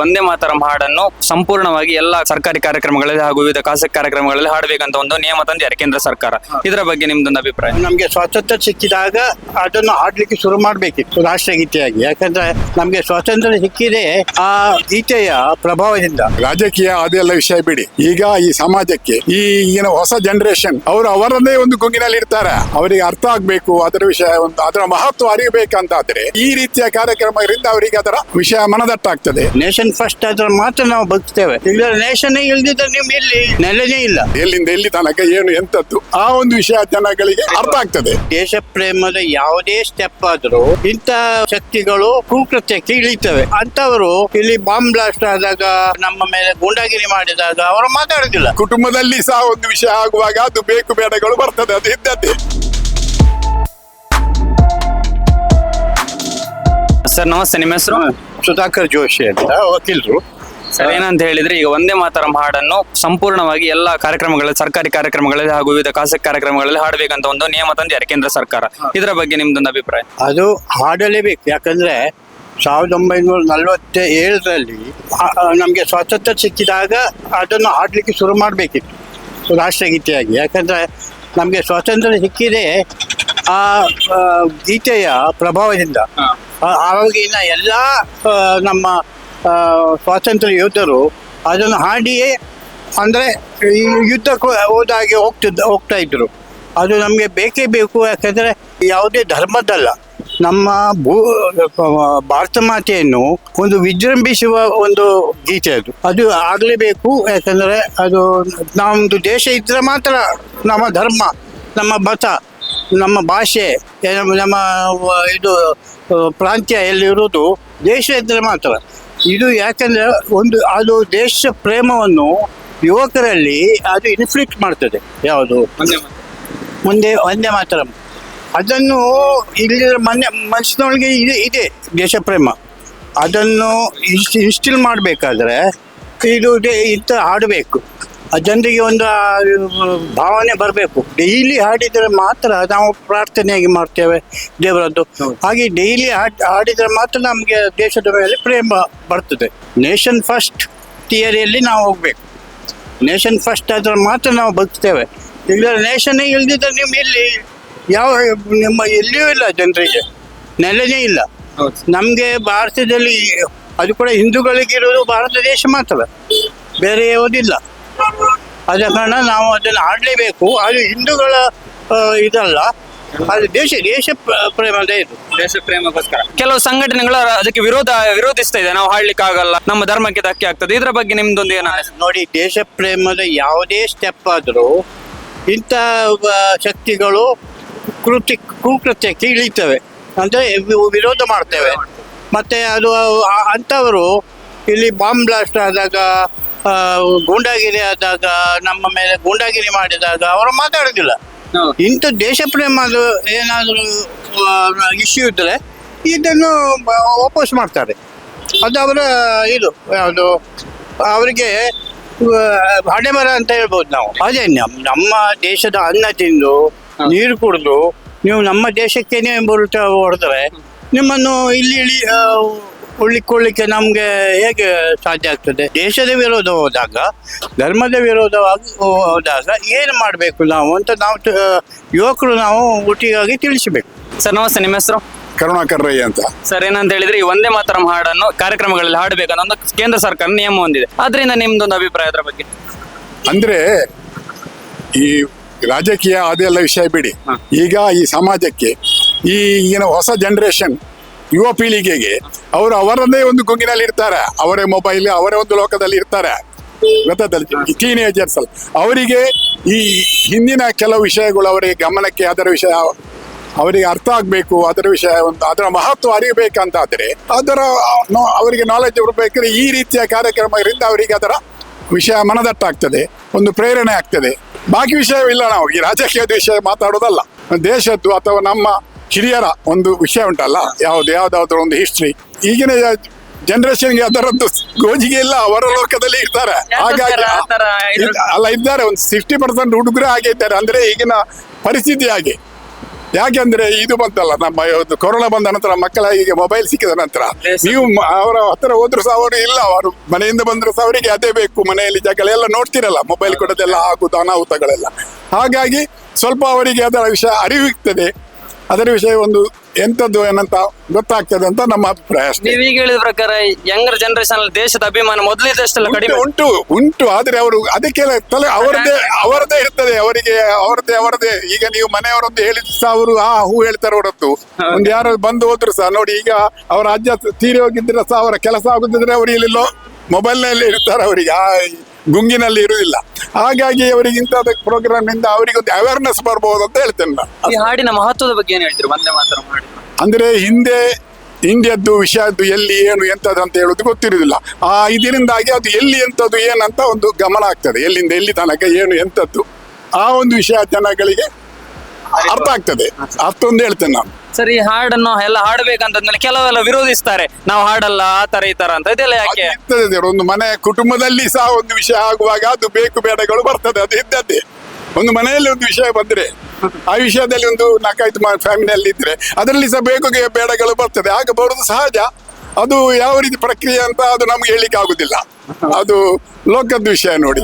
ವಂದೇ ಮಾತರಂ ಹಾಡನ್ನು ಸಂಪೂರ್ಣವಾಗಿ ಎಲ್ಲ ಸರ್ಕಾರಿ ಕಾರ್ಯಕ್ರಮಗಳಲ್ಲಿ ಹಾಗೂ ವಿವಿಧ ಖಾಸಗಿ ಕಾರ್ಯಕ್ರಮಗಳಲ್ಲಿ ಹಾಡಬೇಕಂತ ಒಂದು ನಿಯಮ ತಂದಿದ್ದಾರೆ ಕೇಂದ್ರ ಸರ್ಕಾರ. ಇದರ ಬಗ್ಗೆ ನಿಮ್ದೊಂದು ಅಭಿಪ್ರಾಯ? ನಮ್ಗೆ ಸ್ವಾತಂತ್ರ್ಯ ಸಿಕ್ಕಿದಾಗ ಅದನ್ನು ಹಾಡ್ಲಿಕ್ಕೆ ಶುರು ಮಾಡ್ಬೇಕಿತ್ತು ರಾಷ್ಟ್ರಗೀತೆಯಾಗಿ. ಯಾಕಂದ್ರೆ ನಮ್ಗೆ ಸ್ವಾತಂತ್ರ್ಯ ಸಿಕ್ಕಿದೆ ಆ ಗೀತೆಯ ಪ್ರಭಾವದಿಂದ. ರಾಜಕೀಯ ಅದೆಲ್ಲ ವಿಷಯ ಬಿಡಿ, ಈಗ ಈ ಸಮಾಜಕ್ಕೆ ಈಗಿನ ಹೊಸ ಜನರೇಷನ್ ಅವರು ಅವರನ್ನೇ ಒಂದು ಗುಂಗಿನಲ್ಲಿ ಇರ್ತಾರೆ. ಅವರಿಗೆ ಅರ್ಥ ಆಗ್ಬೇಕು ಅದರ ವಿಷಯ, ಒಂದು ಅದರ ಮಹತ್ವ ಅರಿಬೇಕಂತಾದ್ರೆ ಈ ರೀತಿಯ ಕಾರ್ಯಕ್ರಮಗಳಿಂದ ಅವರಿಗೆ ಅದರ ವಿಷಯ ಮನದಟ್ಟಾಗ್ತದೆ. ನೇಷನ್ ಫಸ್ಟ್ ಅದ್ರ ಮಾತ್ರ ನಾವು ಬದುಕ್ತೇವೆ. ಈಗ ನೇಷನ್ ಇಲ್ದಿದ್ರೆ ನಿಮ್ ಇಲ್ಲಿ ನೆಲೆನೇ ಇಲ್ಲ. ಎಲ್ಲಿಂದ ಎಲ್ಲಿ ತನಕ ಏನು ಎಂತದ್ದು ಆ ಒಂದು ವಿಷಯ ಜನಗಳಿಗೆ ಅರ್ಥ ಆಗ್ತದೆ. ದೇಶ ಪ್ರೇಮದ ಯಾವುದೇ ಸ್ಟೆಪ್ ಆದ್ರೂ ಇಂಥ ಶಕ್ತಿಗಳು ಕುಕೃತ್ಯಕ್ಕೆ ಇಳಿತವೆ. ಅಂತವರು ಇಲ್ಲಿ ಬಾಂಬ್ ಬ್ಲಾಸ್ಟ್ ಆದಾಗ, ನಮ್ಮ ಮೇಲೆ ಗೂಂಡಾಗಿರಿ ಮಾಡಿದಾಗ ಅವರು ಮಾತಾಡುದಿಲ್ಲ. ಕುಟುಂಬದಲ್ಲಿ ಸಹ ಒಂದು ವಿಷಯ ಆಗುವಾಗ ಅದು ಬೇಕು ಬೇಡಗಳು ಬರ್ತದೆ, ಅದು ಇದ್ದದ್ದೇ. ಸರ್ ನಮಸ್ತೆ, ನಿಮ್ಮ ಹೆಸರು? ಸುಧಾಕರ್ ಜೋಶಿ ಅಂತ ವಕೀಲರು. ಸರ್, ಏನಂತ ಹೇಳಿದ್ರೆ ಈಗ ವಂದೇ ಮಾತರಂ ಹಾಡನ್ನು ಸಂಪೂರ್ಣವಾಗಿ ಎಲ್ಲ ಕಾರ್ಯಕ್ರಮಗಳಲ್ಲಿ, ಸರ್ಕಾರಿ ಕಾರ್ಯಕ್ರಮಗಳಲ್ಲಿ ಹಾಗೂ ವಿವಿಧ ಖಾಸಗಿ ಕಾರ್ಯಕ್ರಮಗಳಲ್ಲಿ ಹಾಡಬೇಕಂತ ಒಂದು ನಿಯಮ ತಂದಿದ್ದಾರೆ ಕೇಂದ್ರ ಸರ್ಕಾರ. ಇದರ ಬಗ್ಗೆ ನಿಮ್ದೊಂದು ಅಭಿಪ್ರಾಯ? ಅದು ಹಾಡಲೇಬೇಕು. ಯಾಕಂದ್ರೆ 1947ರಲ್ಲಿ ನಮ್ಗೆ ಸ್ವಾತಂತ್ರ್ಯ ಸಿಕ್ಕಿದಾಗ ಅದನ್ನು ಹಾಡ್ಲಿಕ್ಕೆ ಶುರು ಮಾಡ್ಬೇಕಿತ್ತು ರಾಷ್ಟ್ರಗೀತೆಯಾಗಿ. ಯಾಕಂದ್ರೆ ನಮ್ಗೆ ಸ್ವಾತಂತ್ರ್ಯ ಸಿಕ್ಕಿದೆ ಆ ಗೀತೆಯ ಪ್ರಭಾವದಿಂದ. ಆವಾಗಿನ ಎಲ್ಲ ನಮ್ಮ ಸ್ವಾತಂತ್ರ್ಯ ಯೋಧರು ಅದನ್ನು ಹಾಡಿಯೇ, ಅಂದರೆ ಈ ಯುದ್ಧಕ್ಕೆ ಹೋದಾಗೆ ಹೋಗ್ತಾ ಇದ್ರು. ಅದು ನಮಗೆ ಬೇಕೇ ಬೇಕು. ಯಾಕಂದರೆ ಯಾವುದೇ ಧರ್ಮದಲ್ಲ, ನಮ್ಮ ಭಾರತ ಮಾತೆಯನ್ನು ಒಂದು ವಿಜೃಂಭಿಸುವ ಒಂದು ಗೀತೆ ಅದು ಆಗಲೇಬೇಕು. ಯಾಕಂದರೆ ಅದು ನಮ್ಮದು ದೇಶ ಇದ್ದರೆ ಮಾತ್ರ ನಮ್ಮ ಧರ್ಮ, ನಮ್ಮ ಮತ, ನಮ್ಮ ಭಾಷೆ, ನಮ್ಮ ಇದು ಪ್ರಾಂತ್ಯ ಎಲ್ಲಿರುವುದು ದೇಶ ಇದ್ದರೆ ಮಾತ್ರ ಇದು. ಯಾಕಂದರೆ ಅದು ದೇಶ ಪ್ರೇಮವನ್ನು ಯುವಕರಲ್ಲಿ ಅದು ಇನ್ಫ್ಲಿಕ್ಟ್ ಮಾಡ್ತದೆ. ಯಾವುದು ವಂದೇ ಮಾತರಂ ಅದನ್ನು ಇಲ್ಲಿ ಮನಸ್ಸಿನೊಳಗೆ ಇದೆ ದೇಶ ಪ್ರೇಮ. ಅದನ್ನು ಇನ್ಸ್ಟಿಲ್ ಮಾಡಬೇಕಾದ್ರೆ ಇಂಥ ಹಾಡಬೇಕು. ಜನರಿಗೆ ಒಂದು ಭಾವನೆ ಬರಬೇಕು. ಡೈಲಿ ಹಾಡಿದರೆ ಮಾತ್ರ ನಾವು ಪ್ರಾರ್ಥನೆಯಾಗಿ ಮಾಡ್ತೇವೆ ದೇವರದ್ದು. ಹಾಗೆ ಡೈಲಿ ಹಾಡಿದರೆ ಮಾತ್ರ ನಮಗೆ ದೇಶದ ಮೇಲೆ ಪ್ರೇಮ ಬರ್ತದೆ. ನೇಷನ್ ಫಸ್ಟ್ ಥಿಯರಿಯಲ್ಲಿ ನಾವು ಹೋಗ್ಬೇಕು. ನೇಷನ್ ಫಸ್ಟ್ ಅದರ ಮಾತ್ರ ನಾವು ಬದುಕ್ತೇವೆ. ಈಗ ನೇಷನ್ ಇಲ್ದಿದ್ರೆ ನಿಮ್ಮ ಇಲ್ಲಿ ನಿಮ್ಮ ಎಲ್ಲಿಯೂ ಇಲ್ಲ, ಜನರಿಗೆ ನೆಲೆನೇ ಇಲ್ಲ. ನಮಗೆ ಭಾರತದಲ್ಲಿ ಅದು ಕೂಡ ಹಿಂದೂಗಳಿಗಿರೋದು ಭಾರತ ದೇಶ ಮಾತ್ರ, ಬೇರೆ ಯಾವುದಿಲ್ಲ. ಆದ ಕಾರಣ ನಾವು ಅದನ್ನು ಆಡಲೇಬೇಕು. ಅದು ಹಿಂದೂಗಳ ಇದಲ್ಲ, ಅದು ದೇಶ ಪ್ರೇಮದ ಇದು. ದೇಶ ಪ್ರೇಮಕ್ಕೋಸ್ಕರ ಕೆಲವು ಸಂಘಟನೆಗಳು ಅದಕ್ಕೆ ವಿರೋಧಿಸ್ತಾ ಇದೆ. ನಾವು ಹಾಡ್ಲಿಕ್ಕೆ ಆಗಲ್ಲ, ನಮ್ಮ ಧರ್ಮಕ್ಕೆ ಧಕ್ಕೆ ಆಗ್ತದೆ. ಇದರ ಬಗ್ಗೆ ನಿಮ್ದೊಂದು ಏನ? ನೋಡಿ, ದೇಶ ಪ್ರೇಮದ ಯಾವುದೇ ಸ್ಟೆಪ್ ಆದರೂ ಇಂಥ ಶಕ್ತಿಗಳು ಕುಕೃತ್ಯಕ್ಕೆ ಇಳಿತವೆ, ಅಂದರೆ ವಿರೋಧ ಮಾಡ್ತೇವೆ. ಮತ್ತೆ ಅದು ಅಂಥವರು ಇಲ್ಲಿ ಬಾಂಬ್ ಬ್ಲಾಸ್ಟ್ ಆದಾಗ, ಗೂಂಡಾಗಿರಿ ಆದಾಗ, ನಮ್ಮ ಮೇಲೆ ಗೂಂಡಾಗಿರಿ ಮಾಡಿದಾಗ ಅವರು ಮಾತಾಡೋದಿಲ್ಲ. ಇಂಥ ದೇಶ ಪ್ರೇಮ ಏನಾದರೂ ಇಶ್ಯೂ ಇದ್ದರೆ ಇದನ್ನು ವಾಪಸ್ ಮಾಡ್ತಾರೆ. ಅದು ಅವರ ಇದು ಯಾವುದು, ಅವರಿಗೆ ಹಣೆ ಬರ ಅಂತ ಹೇಳ್ಬೋದು ನಾವು. ಅದೇ ನಮ್ಮ ದೇಶದ ಅನ್ನ ತಿಂದು ನೀರು ಕುಡಿದು ನೀವು ನಮ್ಮ ದೇಶಕ್ಕೇನೆ ಹೊಡೆದ್ರೆ ನಿಮ್ಮನ್ನು ಇಲ್ಲಿ ಉಳ್ಳಿಕೊಳ್ಳಿಕ್ಕೆ ನಮಗೆ ಹೇಗೆ ಸಾಧ್ಯ ಆಗ್ತದೆ? ದೇಶದ ವಿರೋಧ ಹೋದಾಗ, ಧರ್ಮದ ವಿರೋಧವಾಗಿ ಹೋದಾಗ ಏನು ಮಾಡಬೇಕು ನಾವು ಅಂತ ನಾವು ಯುವಕರು ನಾವು ಒಟ್ಟಿಗಾಗಿ ತಿಳಿಸಬೇಕು. ಸರ್ ನಮಸ್ತೆ, ನಿಮ್ಮ ಹೆಸರು? ಕರುಣಾಕರ್ ರೈ ಅಂತ. ಸರ್, ಏನಂತ ಹೇಳಿದ್ರೆ ಈ ವಂದೇ ಮಾತರಂ ಹಾಡನ್ನು ಕಾರ್ಯಕ್ರಮಗಳಲ್ಲಿ ಹಾಡಬೇಕನ್ನೋ ಒಂದು ಕೇಂದ್ರ ಸರ್ಕಾರ ನಿಯಮ ಹೊಂದಿದೆ. ಅದರಿಂದ ನಿಮ್ದೊಂದು ಅಭಿಪ್ರಾಯ ಅದರ ಬಗ್ಗೆ? ಅಂದ್ರೆ ಈ ರಾಜಕೀಯ ಅದೆಲ್ಲ ವಿಷಯ ಬಿಡಿ, ಈಗ ಈ ಸಮಾಜಕ್ಕೆ ಈಗಿನ ಹೊಸ ಜನರೇಷನ್ ಯುವ ಪೀಳಿಗೆಗೆ ಅವರು ಅವರನ್ನೇ ಒಂದು ಗುಂಗಿನಲ್ಲಿ ಇರ್ತಾರೆ. ಅವರೇ ಮೊಬೈಲ್, ಅವರೇ ಒಂದು ಲೋಕದಲ್ಲಿ ಇರ್ತಾರೆ. ಗೊತ್ತಾದಲ್ಲಿ ಟೀನೇಜರ್ಸ್ ಅಲ್ಲ, ಅವರಿಗೆ ಈ ಹಿಂದಿನ ಕೆಲವು ವಿಷಯಗಳು ಅವರಿಗೆ ಗಮನಕ್ಕೆ, ಅದರ ವಿಷಯ ಅವರಿಗೆ ಅರ್ಥ ಆಗ್ಬೇಕು, ಅದರ ವಿಷಯ, ಒಂದು ಅದರ ಮಹತ್ವ ಅರಿಬೇಕಂತಾದ್ರೆ ಅವರಿಗೆ ನಾಲೆಜ್ ಬರಬೇಕಾದ್ರೆ ಈ ರೀತಿಯ ಕಾರ್ಯಕ್ರಮಗಳಿಂದ ಅವರಿಗೆ ಅದರ ವಿಷಯ ಮನದಟ್ಟಾಗ್ತದೆ, ಒಂದು ಪ್ರೇರಣೆ ಆಗ್ತದೆ. ಬಾಕಿ ವಿಷಯವಿಲ್ಲ. ನಾವು ಈ ರಾಜಕೀಯದ ವಿಷಯ ಮಾತಾಡೋದಲ್ಲ, ದೇಶದ್ದು ಅಥವಾ ನಮ್ಮ ಹಿರಿಯರ ಒಂದು ವಿಷಯ ಉಂಟಲ್ಲ, ಯಾವ್ದಾದ್ರು ಒಂದು ಹಿಸ್ಟ್ರಿ. ಈಗಿನ ಜನರೇಷನ್ಗೆ ಅದರದ್ದು ಗೋಜಿಗೆ ಇಲ್ಲ, ಅವರ ಲೋಕದಲ್ಲಿ ಇರ್ತಾರೆ. ಹಾಗಾಗಿ ಇದ್ದಾರೆ ಒಂದು 60% ಹುಡುಗರೇ ಹಾಗೆ ಇದ್ದಾರೆ. ಅಂದ್ರೆ ಈಗಿನ ಪರಿಸ್ಥಿತಿ ಹಾಗೆ. ಯಾಕೆಂದ್ರೆ ಇದು ಬಂತಲ್ಲ, ನಮ್ಮ ಒಂದು ಕೊರೋನಾ ಬಂದ ನಂತರ ಮಕ್ಕಳಿಗೆ ಮೊಬೈಲ್ ಸಿಕ್ಕಿದ ನಂತರ ನೀವು ಅವರ ಹತ್ರ ಹೋದ್ರು ಸಹ ಅವರು ಇಲ್ಲ, ಅವರು ಮನೆಯಿಂದ ಬಂದ್ರು ಸಹ ಅವರಿಗೆ ಅದೇ ಬೇಕು, ಮನೆಯಲ್ಲಿ ಜಗಳ ಎಲ್ಲ ನೋಡ್ತಿರಲ್ಲ, ಮೊಬೈಲ್ ಕೊಡೋದೆಲ್ಲ ಆಗುದು ಅನಾಹುತಗಳೆಲ್ಲ. ಹಾಗಾಗಿ ಸ್ವಲ್ಪ ಅವರಿಗೆ ಅದರ ವಿಷಯ ಅರಿವಿರ್ತದೆ, ಅದರ ವಿಷಯ ಒಂದು ಎಂತದ್ದು ಏನಂತ ಗೊತ್ತಾಗ್ತದೆ ಅಂತ ನಮ್ಮ ಅಭಿಪ್ರಾಯ ಅಷ್ಟೇ. ನೀವ್ ಈಗ ಹೇಳಿದ ಪ್ರಕಾರ ಯಂಗರ್ ಜನರೇಷನ್ ಅಲ್ಲಿ ದೇಶದ ಅಭಿಮಾನ ಮೊದಲಿದ್ದಷ್ಟೆಲ್ಲ ಕಡಿಮೆ ಉಂಟು ಆದ್ರೆ ಅವರು ಅದಕ್ಕೆಲ್ಲ ತಲೆ ಅವರದೇ ಇರ್ತದೆ, ಅವರದೇ ಈಗ ನೀವು ಮನೆಯವರೊಂದು ಹೇಳಿದ್ರು ಸಹ ಅವರು ಹೂ ಹೇಳ್ತಾರೆ ಹೊರತು ಒಂದು ಯಾರು ಬಂದು ಹೋದ್ರು ಸಹ ನೋಡಿ, ಈಗ ಅವರ ಅಜ್ಜ ತೀರಿ ಹೋಗಿದ್ರೆ ಸಹ ಅವರ ಕೆಲಸ ಆಗುತ್ತಿದ್ರೆ ಅವರು ಇಲ್ಲೆಲ್ಲೋ ಮೊಬೈಲ್ ನಲ್ಲಿ ಇರ್ತಾರೆ, ಅವರಿಗೆ ಆ ಗುಂಗಿನಲ್ಲಿ ಇರುವುದಿಲ್ಲ. ಹಾಗಾಗಿ ಅವರಿಗೆ ಇಂಥದ್ದು ಪ್ರೋಗ್ರಾಮ್ ಇಂದ ಅವರಿಗೆ ಒಂದು ಅವೇರ್ನೆಸ್ ಬರ್ಬೋದು ಅಂತ ಹೇಳ್ತೇನೆ ನಾನು. ಈ ಹಾಡಿನ ಮಹತ್ವದ ಬಗ್ಗೆ ಏನ್ ಹೇಳ್ತೀರಿ? ವಂದೇ ಮಾತರಂ ಹಾಡಿ ಅಂದ್ರೆ ಹಿಂದೆ ಇಂಡಿಯದ್ದು ವಿಷಯದ್ದು ಎಲ್ಲಿ ಏನು ಎಂತದ್ದು ಅಂತ ಹೇಳುದು ಗೊತ್ತಿರುವುದಿಲ್ಲ. ಇದರಿಂದಾಗಿ ಅದು ಎಲ್ಲಿ ಎಂತದ್ದು ಏನಂತ ಒಂದು ಗಮನ ಆಗ್ತದೆ, ಎಲ್ಲಿಂದ ಎಲ್ಲಿ ತನಕ ಏನು ಎಂತದ್ದು ಆ ಒಂದು ವಿಷಯ ಜನಗಳಿಗೆ ಅರ್ಥ ಆಗ್ತದೆ. ಅಷ್ಟೊಂದು ಹೇಳ್ತೇನೆ ನಾನು. ಸರ್, ಈ ಹಾಡನ್ನು ಎಲ್ಲ ಹಾಡ್ಬೇಕಂತಂದ್ಮೇಲೆ ಕೆಲವೆಲ್ಲ ವಿರೋಧಿಸ್ತಾರೆ, ನಾವು ಹಾಡಲ್ಲ ಆ ತರ ಈ ತರ ಅಂತ. ಇದೆಲ್ಲ ಯಾಕೆ? ಇರ್ತದೆ ಒಂದು ಮನೆ ಕುಟುಂಬದಲ್ಲಿ ಸಹ ಒಂದು ವಿಷಯ ಆಗುವಾಗ ಅದು ಬೇಕು ಬೇಡಗಳು ಬರ್ತದೆ, ಅದು ಇದ್ದದ್ದೇ. ಒಂದು ಮನೆಯಲ್ಲಿ ಒಂದು ವಿಷಯ ಬಂದ್ರೆ ಆ ವಿಷಯದಲ್ಲಿ ಒಂದು 4-5 ಫ್ಯಾಮಿಲಿಯಲ್ಲಿ ಇದ್ರೆ ಅದರಲ್ಲಿ ಸಹ ಬೇಕು ಬೇಡಗಳು ಬರ್ತದೆ, ಆಗ ಬರುವುದು ಸಹಜ. ಅದು ಯಾವ ರೀತಿ ಪ್ರಕ್ರಿಯೆ ಅಂತ ಅದು ನಮ್ಗೆ ಹೇಳಿಕ್ಕೆ ಆಗುದಿಲ್ಲ, ಅದು ಲೋಕದ ವಿಷಯ ನೋಡಿ.